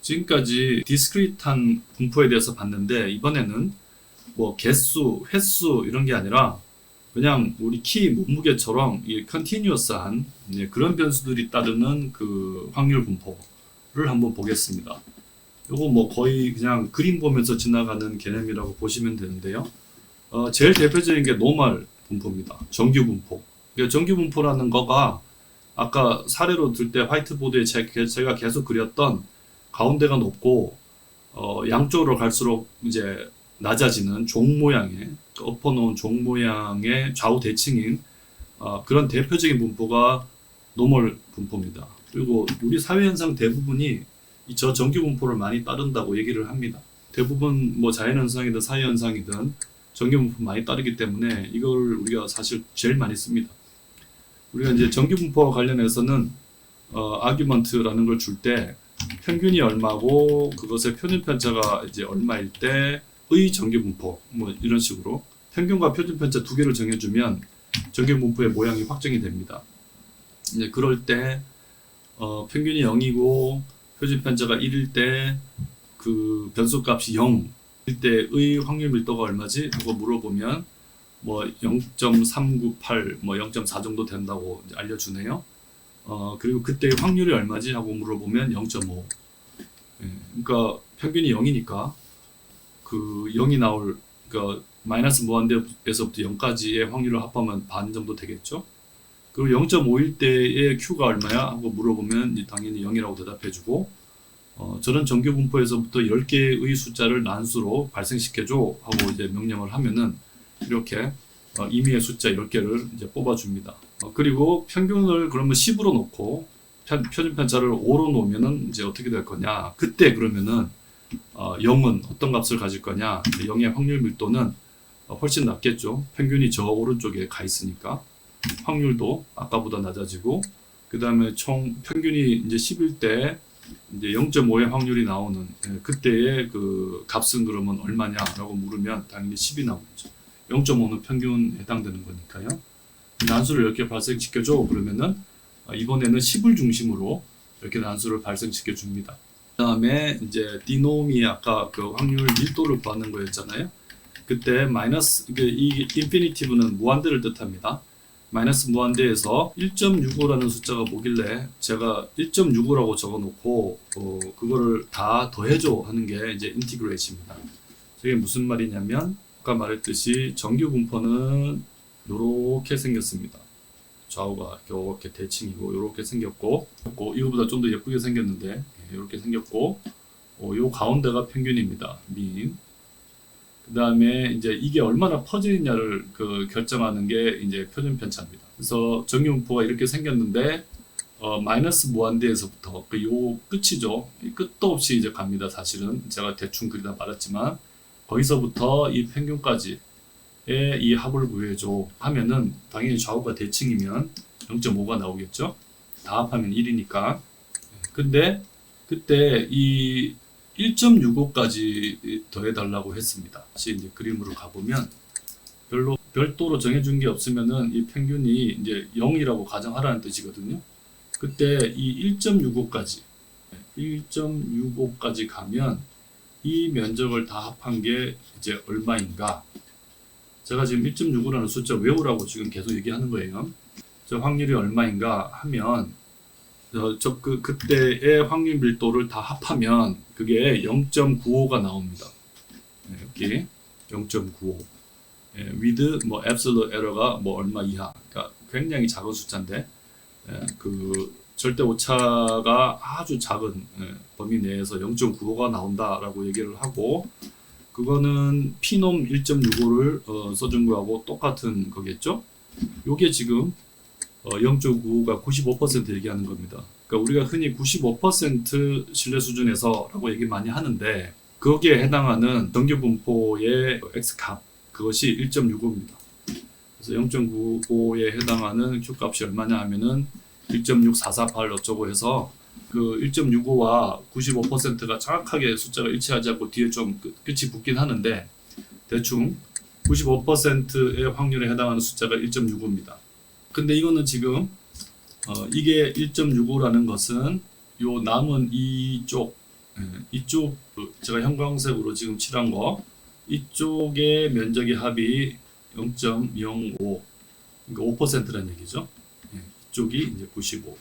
지금까지 디스크리트한 분포에 대해서 봤는데, 이번에는 뭐 개수, 횟수 이런 게 아니라 그냥 우리 키 몸무게처럼 이 컨티뉴어스한 그런 변수들이 따르는 그 확률 분포를 한번 보겠습니다. 요거 뭐 거의 그냥 그림 보면서 지나가는 개념이라고 보시면 되는데요. 제일 대표적인 게 노멀 분포입니다. 정규 분포. 그러니까 정규 분포라는 거가 아까 사례로 들 때 화이트보드에 제가 계속 그렸던 가운데가 높고 양쪽으로 갈수록 이제 낮아지는 종 모양의 엎어놓은 종 모양의 좌우 대칭인 그런 대표적인 분포가 노멀 분포입니다. 그리고 우리 사회 현상 대부분이 저 정규 분포를 많이 따른다고 얘기를 합니다. 대부분 뭐 자연 현상이든 사회 현상이든 정규 분포 많이 따르기 때문에 이걸 우리가 사실 제일 많이 씁니다. 우리가 이제 정규 분포와 관련해서는 아규먼트라는 걸 줄 때 평균이 얼마고 그것의 표준 편차가 이제 얼마일 때의 정규 분포 뭐 이런 식으로 평균과 표준 편차 두 개를 정해주면 정규 분포의 모양이 확정이 됩니다. 이제 그럴 때 평균이 0이고 표준 편차가 1일 때 그 변수 값이 0일 때의 확률 밀도가 얼마지? 하고 물어보면 뭐 0.398, 뭐 0.4 정도 된다고 이제 알려주네요. 그리고 그때의 확률이 얼마지? 하고 물어보면 0.5. 그러니까 평균이 0이니까 그 0이 나올, 그러니까 마이너스 무한대에서부터 0까지의 확률을 합하면 반 정도 되겠죠? 그리고 0.5일 때의 Q가 얼마야? 하고 물어보면 당연히 0이라고 대답해주고, 저런 정규 분포에서부터 10개의 숫자를 난수로 발생시켜줘 하고 이제 명령을 하면은 이렇게 임의의 숫자 10개를 이제 뽑아줍니다. 그리고 평균을 그러면 10으로 놓고 표준 편차를 5로 놓으면은 이제 어떻게 될 거냐? 그때 그러면은 0은 어떤 값을 가질 거냐? 0의 확률 밀도는 훨씬 낮겠죠. 평균이 저 오른쪽에 가 있으니까 확률도 아까보다 낮아지고, 그 다음에 총 평균이 이제 10일 때 이제 0.5의 확률이 나오는 그때의 그 값은 그러면 얼마냐라고 물으면 당연히 10이 나오겠죠. 0.5는 평균 해당되는 거니까요. 난수를 이렇게 발생시켜줘 그러면은 이번에는 10을 중심으로 이렇게 난수를 발생시켜 줍니다. 그 다음에 이제 디노미 아까 그 확률 밀도를 구하는 거였잖아요. 그때 마이너스 이 인피니티브는 무한대를 뜻합니다. 마이너스 무한대에서 1.65라는 숫자가 뭐길래 제가 1.65라고 적어놓고 그거를 다 더해줘 하는 게 이제 인티그레이트입니다. 저게 무슨 말이냐면 아까 말했듯이 정규 분포는 이렇게 생겼습니다. 좌우가 이렇게 대칭이고 이렇게 생겼고 이거보다 좀 더 예쁘게 생겼는데 이렇게 생겼고 요 가운데가 평균입니다. 민. 그 다음에 이제 이게 얼마나 퍼지느냐를 결정하는 게 이제 표준 편차입니다. 그래서 정규 분포가 이렇게 생겼는데 마이너스 무한대에서부터 요 끝이죠. 끝도 없이 이제 갑니다. 사실은 제가 대충 그리다 말았지만 거기서부터 이 평균까지의 이 합을 구해줘 하면은 당연히 좌우가 대칭이면 0.5가 나오겠죠. 다 합하면 1이니까. 근데 그때 이 1.65까지 더해달라고 했습니다. 다시 이제 그림으로 가보면 별도로 정해준 게 없으면은 이 평균이 이제 0이라고 가정하라는 뜻이거든요. 그때 이 1.65까지 가면 이 면적을 다 합한 게 이제 얼마인가? 제가 지금 1.65라는 숫자 외우라고 지금 계속 얘기하는 거예요. 저 확률이 얼마인가 하면 그때의 확률 밀도를 다 합하면 그게 0.95가 나옵니다. 여기 0.95. with 뭐 absolute error가 뭐 얼마 이하. 그러니까 굉장히 작은 숫자인데 그 절대 오차가 아주 작은 범위 내에서 0.95가 나온다라고 얘기를 하고, 그거는 피놈 1.65를 써준 거하고 똑같은 거겠죠? 요게 지금 0.95가 95% 얘기하는 겁니다. 그러니까 우리가 흔히 95% 신뢰 수준에서 라고 얘기 많이 하는데 거기에 해당하는 정규 분포의 X값, 그것이 1.65입니다. 그래서 0.95에 해당하는 Q값이 얼마냐 하면은 1.6448 어쩌고 해서 그 1.65와 95%가 정확하게 숫자가 일치하지 않고 뒤에 좀 끝이 붙긴 하는데 대충 95%의 확률에 해당하는 숫자가 1.65입니다. 근데 이거는 지금 이게 1.65라는 것은 요 남은 이쪽 제가 형광색으로 지금 칠한 거 이쪽의 면적의 합이 0.05 그러니까 5%라는 얘기죠. 이쪽이 이제 95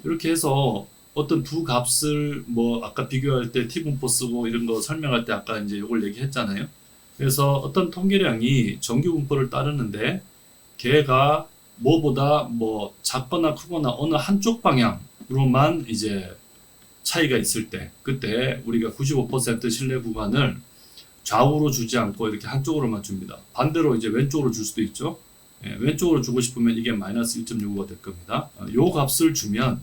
이렇게 해서 어떤 두 값을 뭐 아까 비교할 때 T분포 쓰고 이런 거 설명할 때 아까 이제 이걸 얘기했잖아요. 그래서 어떤 통계량이 정규 분포를 따르는데 걔가 뭐보다 뭐 작거나 크거나 어느 한쪽 방향으로만 이제 차이가 있을 때 그때 우리가 95% 신뢰 구간을 좌우로 주지 않고 이렇게 한쪽으로만 줍니다. 반대로 이제 왼쪽으로 줄 수도 있죠. 왼쪽으로 주고 싶으면 이게 마이너스 1.65가 될 겁니다. 요 값을 주면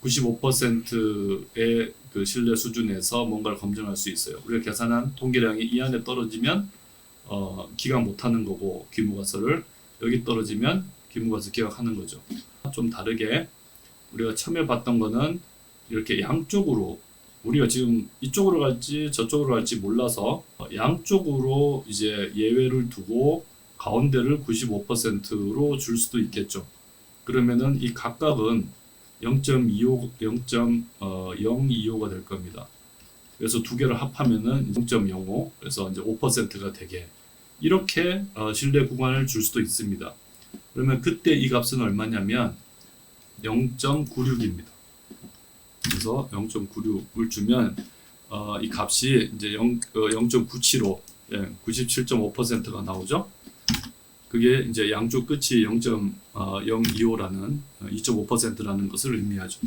95%의 그 신뢰 수준에서 뭔가를 검증할 수 있어요. 우리가 계산한 통계량이 이 안에 떨어지면 기각 못하는 거고 기무가설을 여기 떨어지면 기무가설 기각하는 거죠. 좀 다르게 우리가 처음에 봤던 거는 이렇게 양쪽으로 우리가 지금 이쪽으로 갈지 저쪽으로 갈지 몰라서 양쪽으로 이제 예외를 두고 가운데를 95%로 줄 수도 있겠죠. 그러면은 이 각각은 0.25가 될 겁니다. 그래서 두 개를 합하면은 0.05, 그래서 이제 5%가 되게 이렇게 신뢰 구간을 줄 수도 있습니다. 그러면 그때 이 값은 얼마냐면 0.96입니다. 그래서 0.96을 주면 이 값이 이제 0.975, 97.5%가 나오죠. 그게 이제 양쪽 끝이 0.025라는 2.5%라는 것을 의미하죠.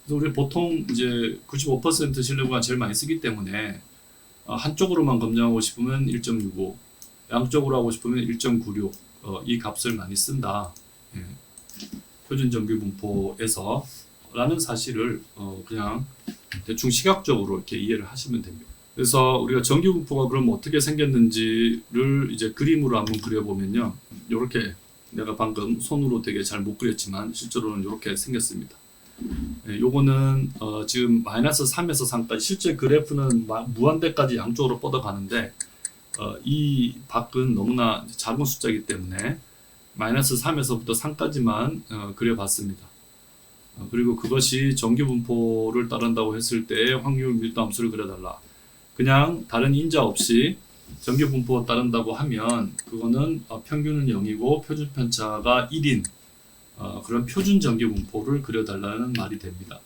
그래서 우리 보통 이제 95% 신뢰구간 제일 많이 쓰기 때문에 한쪽으로만 검증하고 싶으면 1.65, 양쪽으로 하고 싶으면 1.96 이 값을 많이 쓴다. 표준 정규 분포에서 라는 사실을 그냥 대충 시각적으로 이렇게 이해를 하시면 됩니다. 그래서 우리가 정규 분포가 그럼 어떻게 생겼는지를 이제 그림으로 한번 그려보면요. 이렇게 내가 방금 손으로 되게 잘 못 그렸지만 실제로는 이렇게 생겼습니다. 요거는 지금 마이너스 3에서 3까지 실제 그래프는 무한대까지 양쪽으로 뻗어가는데 이 밖은 너무나 작은 숫자이기 때문에 마이너스 3에서부터 3까지만 그려봤습니다. 그리고 그것이 정규 분포를 따른다고 했을 때 확률 밀도 함수를 그려달라. 그냥 다른 인자 없이 정규 분포가 따른다고 하면 그거는 평균은 0이고 표준 편차가 1인 그런 표준 정규 분포를 그려달라는 말이 됩니다.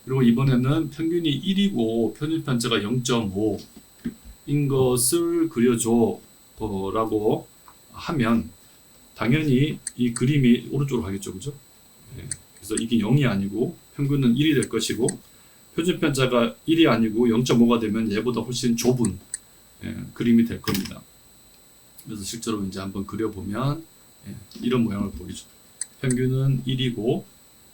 그리고 이번에는 평균이 1이고 표준 편차가 0.5인 것을 그려줘 라고 하면 당연히 이 그림이 오른쪽으로 가겠죠, 그죠? 그래서 이게 0이 아니고 평균은 1이 될 것이고 표준 편차가 1이 아니고 0.5가 되면 얘보다 훨씬 좁은 그림이 될 겁니다. 그래서 실제로 이제 한번 그려보면 이런 모양을 보이죠. 평균은 1이고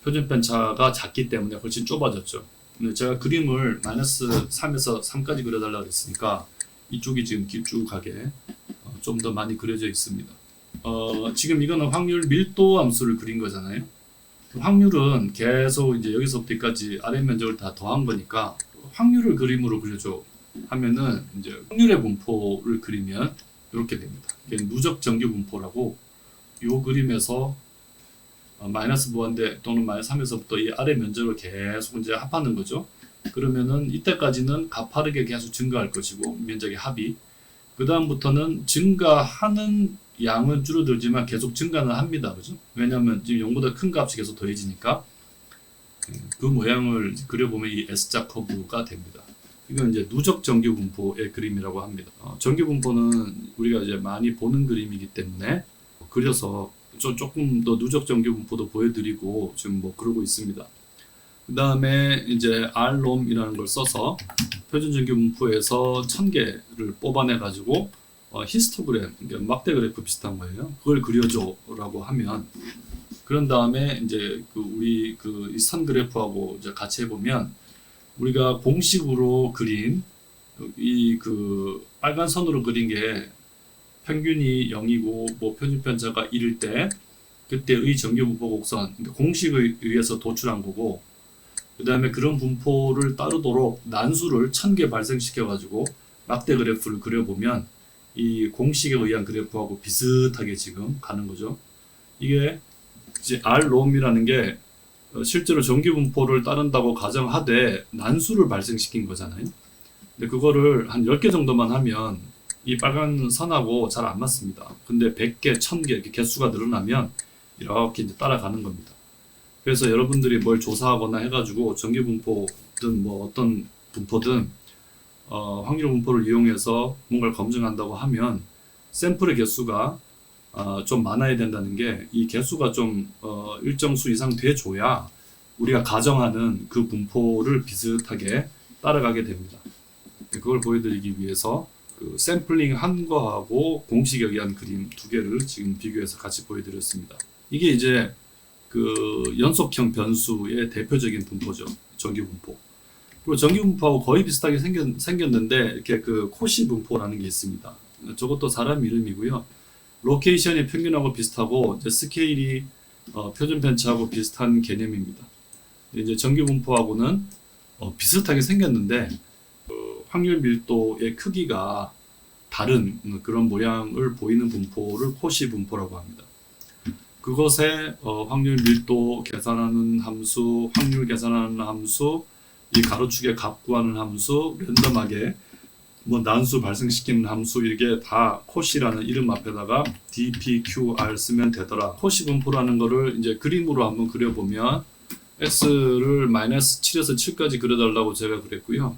표준 편차가 작기 때문에 훨씬 좁아졌죠. 근데 제가 그림을 마이너스 3에서 3까지 그려달라고 했으니까 이쪽이 지금 길쭉하게 좀 더 많이 그려져 있습니다. 지금 이거는 확률 밀도 함수를 그린 거잖아요. 확률은 계속 이제 여기서부터 여기까지 아래 면적을 다 더한 거니까 확률을 그림으로 그려줘 하면은 이제 확률의 분포를 그리면 이렇게 됩니다. 이게 누적 정규 분포라고 이 그림에서 마이너스 무한대 또는 마이너스 3에서부터 이 아래 면적을 계속 이제 합하는 거죠. 그러면은 이때까지는 가파르게 계속 증가할 것이고 면적의 합이 그 다음부터는 증가하는 양은 줄어들지만 계속 증가는 합니다. 그죠? 왜냐하면 지금 0보다 큰 값이 계속 더해지니까 그 모양을 그려보면 이 S자 커브가 됩니다. 이건 이제 누적 정규 분포의 그림이라고 합니다. 정규 분포는 우리가 이제 많이 보는 그림이기 때문에 그려서 조금 더 누적 정규 분포도 보여드리고 지금 뭐 그러고 있습니다. 그 다음에 이제 R놈이라는 걸 써서 표준 정규 분포에서 1000개를 뽑아내 가지고 히스토그램, 그러니까 막대 그래프 비슷한 거예요. 그걸 그려줘라고 하면 그런 다음에 이제 우리 이 선 그래프하고 이제 같이 해보면 우리가 공식으로 그린 이 빨간 선으로 그린 게 평균이 0이고 뭐 표준 편차가 1일 때 그때의 정규 분포 곡선 그러니까 공식에 의해서 도출한 거고 그 다음에 그런 분포를 따르도록 난수를 1000개 발생시켜 가지고 막대 그래프를 그려보면 이 공식에 의한 그래프하고 비슷하게 지금 가는 거죠. 이게 이제 R롬이라는 게 실제로 정규분포를 따른다고 가정하되 난수를 발생시킨 거잖아요. 근데 그거를 한 10개 정도만 하면 이 빨간 선하고 잘 안 맞습니다. 근데 100개, 1000개 이렇게 개수가 늘어나면 이렇게 이제 따라가는 겁니다. 그래서 여러분들이 뭘 조사하거나 해가지고 정규분포든 뭐 어떤 분포든 확률 분포를 이용해서 뭔가를 검증한다고 하면 샘플의 개수가 좀 많아야 된다는 게, 이 개수가 좀 일정 수 이상 돼줘야 우리가 가정하는 그 분포를 비슷하게 따라가게 됩니다. 그걸 보여드리기 위해서 그 샘플링 한 거하고 공식에 의한 그림 두 개를 지금 비교해서 같이 보여드렸습니다. 이게 이제 그 연속형 변수의 대표적인 분포죠. 정규분포. 그리고 정규분포하고 거의 비슷하게 생겼는데 이렇게 그 코시 분포라는 게 있습니다. 저것도 사람 이름이고요. 로케이션이 평균하고 비슷하고 이제 스케일이 표준 편차하고 비슷한 개념입니다. 이제 정규분포하고는 비슷하게 생겼는데 확률 밀도의 크기가 다른 그런 모양을 보이는 분포를 코시 분포라고 합니다. 그것에 확률 밀도 계산하는 함수, 확률 계산하는 함수, 이 가로축의 값 구하는 함수, 랜덤하게 뭐 난수 발생시키는 함수, 이게 다 코시라는 이름 앞에다가 DPQR 쓰면 되더라. 코시 분포라는 거를 이제 그림으로 한번 그려보면 x를 마이너스 7에서 7까지 그려달라고 제가 그랬고요.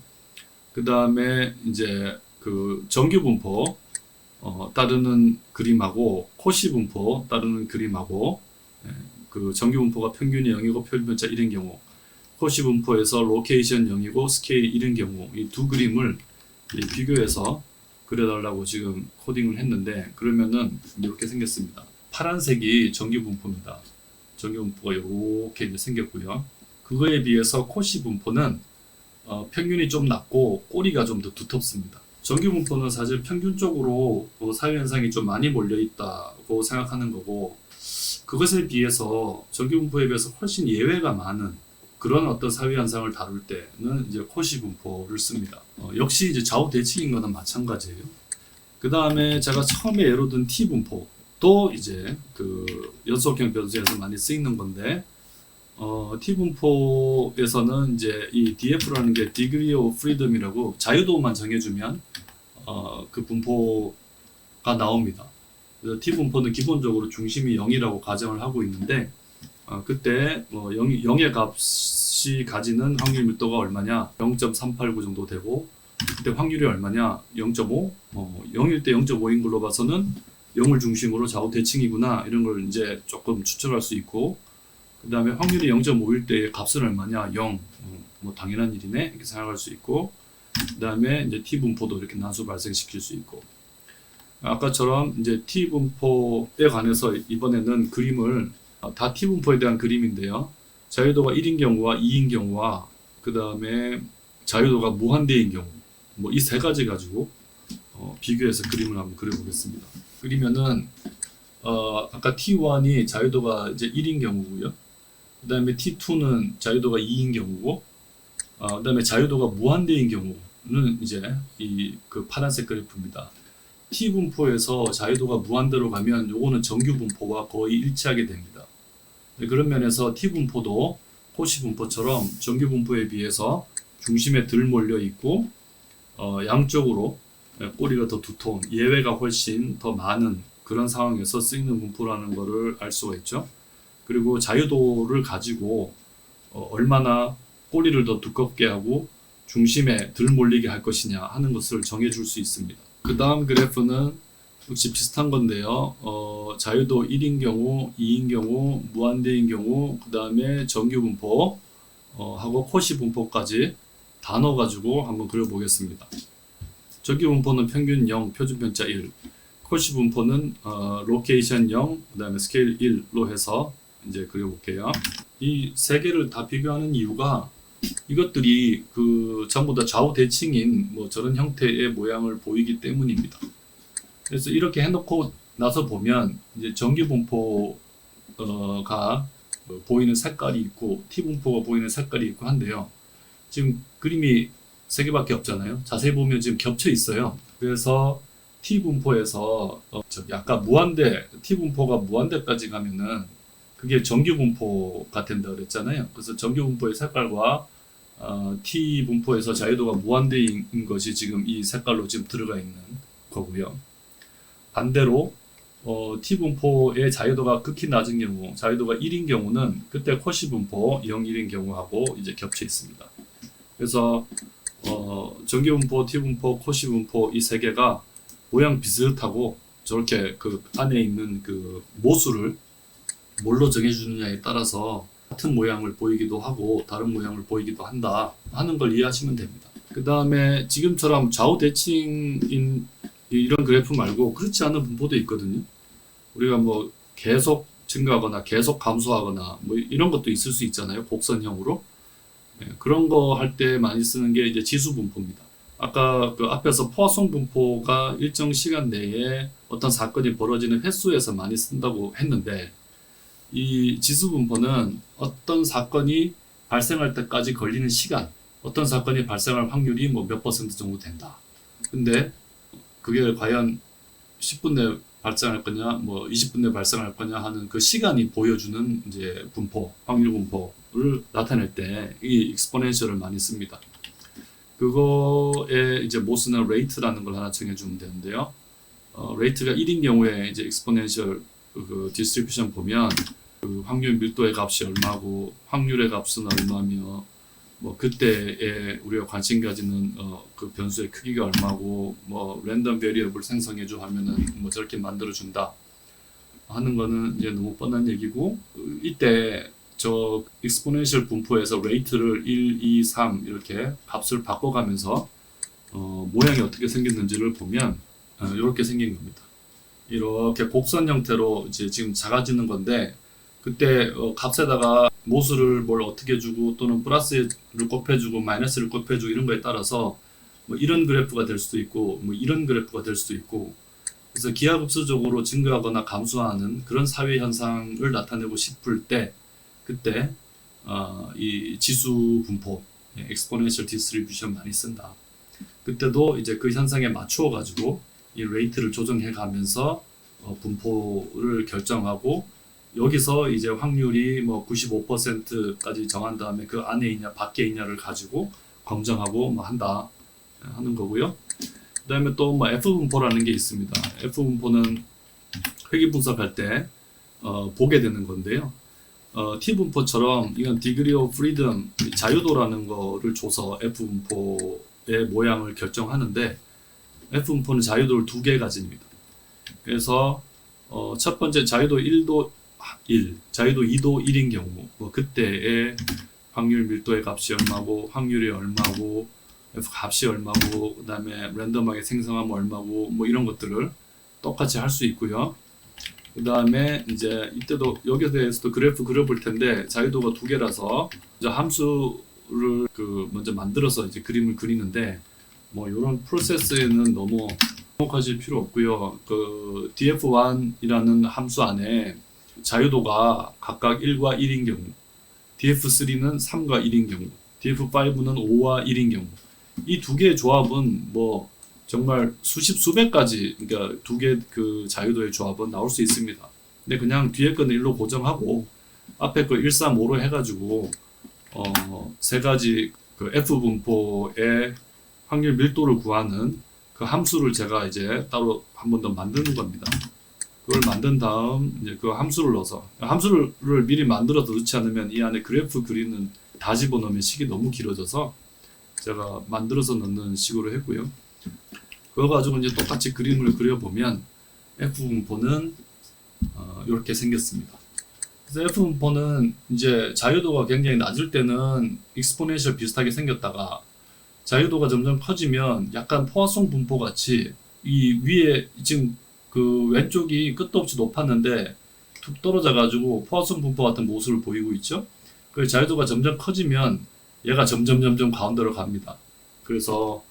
그 다음에 이제 그 정규 분포 따르는 그림하고 코시 분포 따르는 그림하고, 그 정규 분포가 평균이 0이고 표준편차 1인 경우, 코시 분포에서 로케이션 0이고 스케일이 1인 경우, 이 두 그림을 비교해서 그려달라고 지금 코딩을 했는데, 그러면은 이렇게 생겼습니다. 파란색이 정규 분포입니다. 정규 분포가 이렇게 이제 생겼고요. 그거에 비해서 코시 분포는 평균이 좀 낮고 꼬리가 좀 더 두텁습니다. 정규 분포는 사실 평균적으로 사회현상이 좀 많이 몰려있다고 생각하는 거고, 그것에 비해서 정규 분포에 비해서 훨씬 예외가 많은 그런 어떤 사회현상을 다룰 때는 이제 코시 분포를 씁니다. 역시 이제 좌우 대칭인 거는 마찬가지예요. 그 다음에 제가 처음에 예로 든 T 분포도 이제 그 연속형 변수에서 많이 쓰이는 건데, T 분포에서는 이제 이 DF라는 게 Degree of Freedom이라고 자유도만 정해주면 그 분포가 나옵니다. 그래서 T 분포는 기본적으로 중심이 0이라고 가정을 하고 있는데, 그때 0의 값이 가지는 확률 밀도가 얼마냐? 0.389 정도 되고, 그때 확률이 얼마냐? 0.5? 0일 때 0.5인 걸로 봐서는 0을 중심으로 좌우 대칭이구나, 이런 걸 이제 조금 추측할 수 있고, 그 다음에 확률이 0.5일 때의 값은 얼마냐? 0. 뭐 당연한 일이네, 이렇게 생각할 수 있고, 그 다음에 이제 T 분포도 이렇게 난수 발생시킬 수 있고, 아까처럼 이제 T 분포에 관해서 이번에는 그림을 다 T 분포에 대한 그림인데요. 자유도가 1인 경우와 2인 경우와 그 다음에 자유도가 무한대인 경우, 뭐 이 세 가지 가지고 비교해서 그림을 한번 그려보겠습니다. 그리면은 아까 T1이 자유도가 이제 1인 경우고요. 그 다음에 T2는 자유도가 2인 경우고, 그 다음에 자유도가 무한대인 경우는 이제 이 그 파란색 그래프입니다. T 분포에서 자유도가 무한대로 가면 요거는 정규 분포와 거의 일치하게 됩니다. 그런 면에서 T 분포도 코시 분포처럼 정규 분포에 비해서 중심에 덜 몰려 있고, 양쪽으로 꼬리가 더 두터운, 예외가 훨씬 더 많은 그런 상황에서 쓰이는 분포라는 것을 알 수가 있죠. 그리고 자유도를 가지고 얼마나 꼬리를 더 두껍게 하고 중심에 덜 몰리게 할 것이냐 하는 것을 정해줄 수 있습니다. 그 다음 그래프는 역시 비슷한 건데요. 자유도 1인 경우, 2인 경우, 무한대인 경우, 그 다음에 정규 분포 하고 코시 분포까지 다 넣어가지고 한번 그려보겠습니다. 정규 분포는 평균 0, 표준 편차 1, 코시 분포는 로케이션 0, 그 다음에 스케일 1로 해서 이제 그려볼게요. 이 세 개를 다 비교하는 이유가 이것들이 그 전부 다 좌우 대칭인 뭐 저런 형태의 모양을 보이기 때문입니다. 그래서 이렇게 해놓고 나서 보면 이제 정규 분포가 보이는 색깔이 있고 T 분포가 보이는 색깔이 있고 한데요. 지금 그림이 세 개밖에 없잖아요. 자세히 보면 지금 겹쳐 있어요. 그래서 T 분포에서 약간 무한대 T 분포가 무한대까지 가면은 그게 정규 분포가 된다 그랬잖아요. 그래서 정규 분포의 색깔과 T 분포에서 자유도가 무한대인 것이 지금 이 색깔로 지금 들어가 있는 거고요. 반대로 T 분포의 자유도가 극히 낮은 경우, 자유도가 1인 경우는 그때 쿼시 분포 0, 1인 경우하고 이제 겹쳐 있습니다. 그래서 정규 분포, T 분포, 쿼시 분포 이 세 개가 모양 비슷하고 저렇게 그 안에 있는 그 모수를 뭘로 정해주느냐에 따라서 같은 모양을 보이기도 하고 다른 모양을 보이기도 한다 하는 걸 이해하시면 됩니다. 그 다음에 지금처럼 좌우 대칭인 이런 그래프 말고 그렇지 않은 분포도 있거든요. 우리가 뭐 계속 증가하거나 계속 감소하거나 뭐 이런 것도 있을 수 있잖아요. 곡선형으로. 그런 거 할 때 많이 쓰는 게 이제 지수 분포입니다. 아까 그 앞에서 포화송 분포가 일정 시간 내에 어떤 사건이 벌어지는 횟수에서 많이 쓴다고 했는데 이 지수 분포는 어떤 사건이 발생할 때까지 걸리는 시간, 어떤 사건이 발생할 확률이 뭐 몇 퍼센트 정도 된다. 근데 그게 과연 10분 내에 발생할 거냐, 뭐 20분 내에 발생할 거냐 하는 그 시간이 보여주는 이제 분포, 확률 분포를 나타낼 때 이 익스포넨셜을 많이 씁니다. 그거에 이제 모스는 레이트라는 걸 하나 정해주면 되는데요. 레이트가 1인 경우에 이제 익스포넨셜 그 디스트리뷰션 보면 그 확률 밀도의 값이 얼마고 확률의 값은 얼마며 뭐 그때에 우리가 관심 가지는 그 변수의 크기가 얼마고 뭐 랜덤 베리어블 생성해줘 하면은 뭐 저렇게 만들어 준다 하는 거는 이제 너무 뻔한 얘기고 이때 저 익스포넨셜 분포에서 레이트를 1, 2, 3 이렇게 값을 바꿔가면서 모양이 어떻게 생겼는지를 보면 이렇게 생긴 겁니다. 이렇게 곡선 형태로 이제 지금 작아지는 건데 그때 값에다가 모수를 뭘 어떻게 주고 또는 플러스를 곱해주고 마이너스를 곱해주고 이런 거에 따라서 뭐 이런 그래프가 될 수도 있고 뭐 이런 그래프가 될 수도 있고 그래서 기하급수적으로 증가하거나 감소하는 그런 사회 현상을 나타내고 싶을 때 그때 이 지수 분포 exponential distribution 많이 쓴다. 그때도 이제 그 현상에 맞추어 가지고 이 레이트를 조정해 가면서 분포를 결정하고 여기서 이제 확률이 뭐 95%까지 정한 다음에 그 안에 있냐 밖에 있냐를 가지고 검증하고 뭐 한다 하는 거고요. 그 다음에 또 뭐 F 분포라는 게 있습니다. F 분포는 회귀 분석할 때 보게 되는 건데요. T 분포처럼 이건 degree of freedom 자유도라는 거를 줘서 F 분포의 모양을 결정하는데 F 분포는 자유도를 두 개 가집니다. 그래서 첫 번째 자유도 1도 1, 자유도 2도 1인 경우 뭐 그때의 확률 밀도의 값이 얼마고 확률이 얼마고 F 값이 얼마고 그 다음에 랜덤하게 생성하면 얼마고 뭐 이런 것들을 똑같이 할 수 있고요. 그 다음에 이제 이때도 여기에 대해서도 그래프 그려볼 텐데 자유도가 두 개라서 이제 함수를 그 먼저 만들어서 이제 그림을 그리는데 뭐 이런 프로세스에는 너무 주목하실 필요 없고요. 그 df1이라는 함수 안에 자유도가 각각 1과 1인 경우, df3는 3과 1인 경우, df5는 5와 1인 경우 이 두 개의 조합은 뭐 정말 수십 수백 가지 그러니까 두 개 그 자유도의 조합은 나올 수 있습니다. 근데 그냥 뒤에 거는 1로 고정하고 앞에 거 1, 3, 5로 해가지고 세 가지 그 F 분포의 확률 밀도를 구하는 그 함수를 제가 이제 따로 한 번 더 만드는 겁니다. 그걸 만든 다음 이제 그 함수를 넣어서 함수를 미리 만들어서 넣지 않으면 이 안에 그래프 그리는 다 집어넣으면 식이 너무 길어져서 제가 만들어서 넣는 식으로 했고요. 그거 가지고 이제 똑같이 그림을 그려보면 F 분포는 이렇게 생겼습니다. 그래서 F 분포는 이제 자유도가 굉장히 낮을 때는 익스포넨셜 비슷하게 생겼다가 자유도가 점점 커지면 약간 포화송 분포 같이 이 위에 지금 그 왼쪽이 끝도 없이 높았는데 툭 떨어져 가지고 포화송 분포 같은 모습을 보이고 있죠. 그 자유도가 점점 커지면 얘가 점점 가운데로 갑니다. 그래서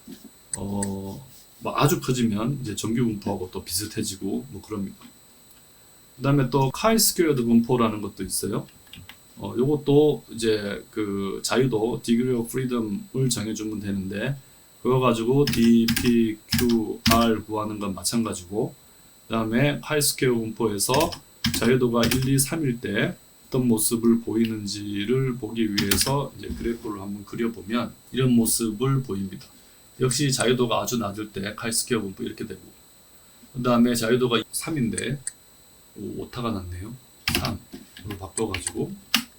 뭐 아주 커지면 이제 정규 분포하고 또 비슷해지고 뭐 그럽니다. 그 다음에 또 카이 스퀘어드 분포라는 것도 있어요. 요것도 이제 그 자유도 degree of freedom을 정해주면 되는데 그거 가지고 DPQR 구하는 건 마찬가지고, 그 다음에 하이스퀘어 분포에서 자유도가 1, 2, 3일 때 어떤 모습을 보이는지를 보기 위해서 이제 그래프를 한번 그려보면 이런 모습을 보입니다. 역시 자유도가 아주 낮을 때 하이스퀘어 분포 이렇게 되고, 그 다음에 자유도가 3인데 오타가 났네요. 3으로 바꿔가지고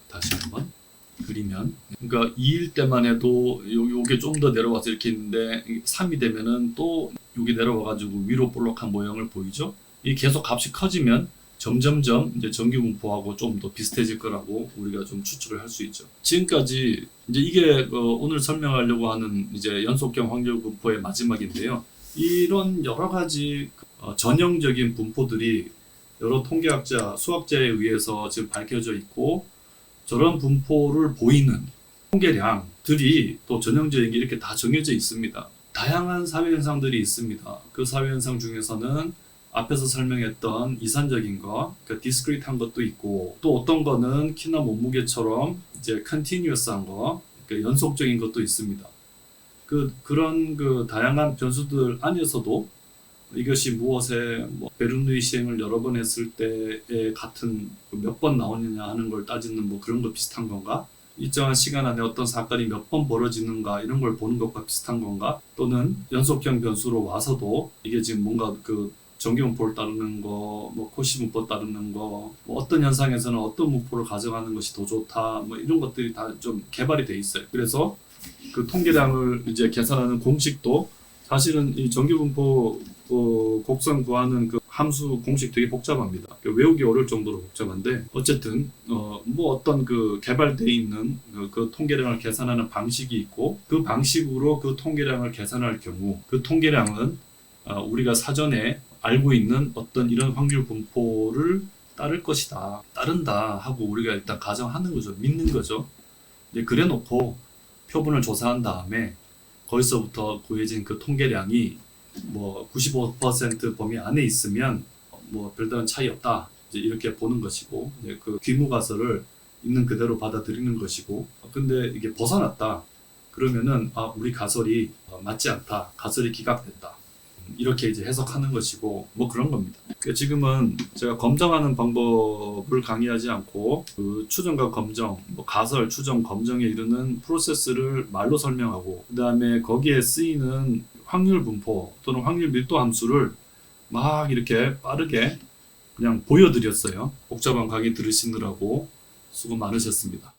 다시 한번 그리면, 그러니까 2일 때만 해도 요게 좀 더 내려와서 이렇게 있는데 3이 되면은 또 여기 내려와가지고 위로 볼록한 모양을 보이죠. 이 계속 값이 커지면 점점점 이제 정규 분포하고 좀 더 비슷해질 거라고 우리가 좀 추측을 할 수 있죠. 지금까지 이제 이게 오늘 설명하려고 하는 이제 연속형 확률 분포의 마지막인데요. 이런 여러 가지 전형적인 분포들이 여러 통계학자, 수학자에 의해서 지금 밝혀져 있고, 저런 분포를 보이는 통계량들이 또 전형적인 게 이렇게 다 정해져 있습니다. 다양한 사회현상들이 있습니다. 그 사회현상 중에서는 앞에서 설명했던 이산적인 거, 그러니까 디스크리트한 것도 있고, 또 어떤 거는 키나 몸무게처럼 이제 컨티뉴어스한 거, 그러니까 연속적인 것도 있습니다. 그런 다양한 변수들 안에서도 이것이 무엇에 베르누이 시행을 여러 번 했을 때에 같은 몇 번 나오느냐 하는 걸 따지는 그런 거 비슷한 건가? 일정한 시간 안에 어떤 사건이 몇 번 벌어지는가 이런 걸 보는 것과 비슷한 건가? 또는 연속형 변수로 와서도 이게 지금 뭔가 정규분포를 따르는 거, 코시분포 따르는 거, 어떤 현상에서는 어떤 분포를 가정하는 것이 더 좋다, 이런 것들이 다 좀 개발이 돼 있어요. 그래서 그 통계량을 이제 계산하는 공식도 사실은 이 정규분포 곡선 구하는 그 함수 공식 되게 복잡합니다. 외우기 어려울 정도로 복잡한데, 어쨌든 어떤 개발되어 있는 그 통계량을 계산하는 방식이 있고, 그 방식으로 그 통계량을 계산할 경우 그 통계량은 우리가 사전에 알고 있는 어떤 이런 확률 분포를 따를 것이다, 따른다 하고 우리가 일단 가정하는 거죠. 믿는 거죠. 그래 놓고 표본을 조사한 다음에 거기서부터 구해진 그 통계량이 95% 범위 안에 있으면 별다른 차이 없다, 이제 이렇게 보는 것이고, 그 귀무가설을 있는 그대로 받아들이는 것이고, 근데 이게 벗어났다 그러면은 우리 가설이 맞지 않다, 가설이 기각됐다, 이렇게 이제 해석하는 것이고, 그런 겁니다. 지금은 제가 검정하는 방법을 강의하지 않고 그 추정과 검정, 가설, 추정, 검정에 이르는 프로세스를 말로 설명하고, 그 다음에 거기에 쓰이는 확률 분포 또는 확률 밀도 함수를 막 이렇게 빠르게 그냥 보여드렸어요. 복잡한 강의 들으시느라고 수고 많으셨습니다.